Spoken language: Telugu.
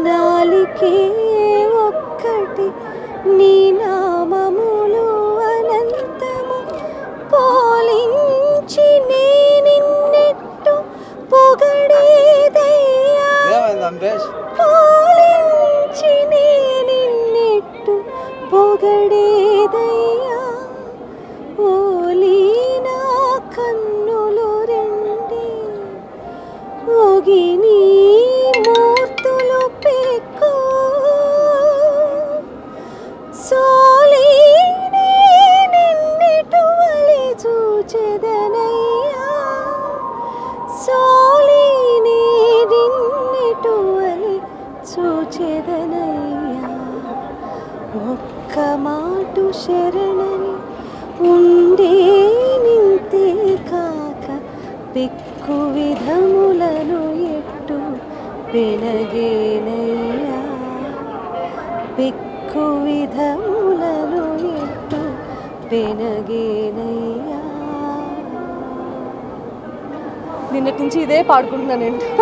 నాలికే ఒక్కటి నీ నామములు అనంతము పోలించి నేనిన్నెట్టు పొగడేదయ్యా పోలించి నేనిన్నెట్టు పొగడేదయ్యా ఓలీ నా కన్నులు రెండే ఓగిని మూర్తులు పెక్కు సోలి నిన్నెటువలి చూచెదనయ్యా సోలి నిన్నెటువలి చూచెదనయ్యా ఒక్క మాటు శరణని ఉండే నింతే కాక పెక్కు విధములను ఎట్టు పెనగేనయ్యా పెక్కు విధములను ఎట్టు పెనగేనయ్యా. నిన్నటి నుంచి ఇదే పాడుకుంటున్నాను నేను.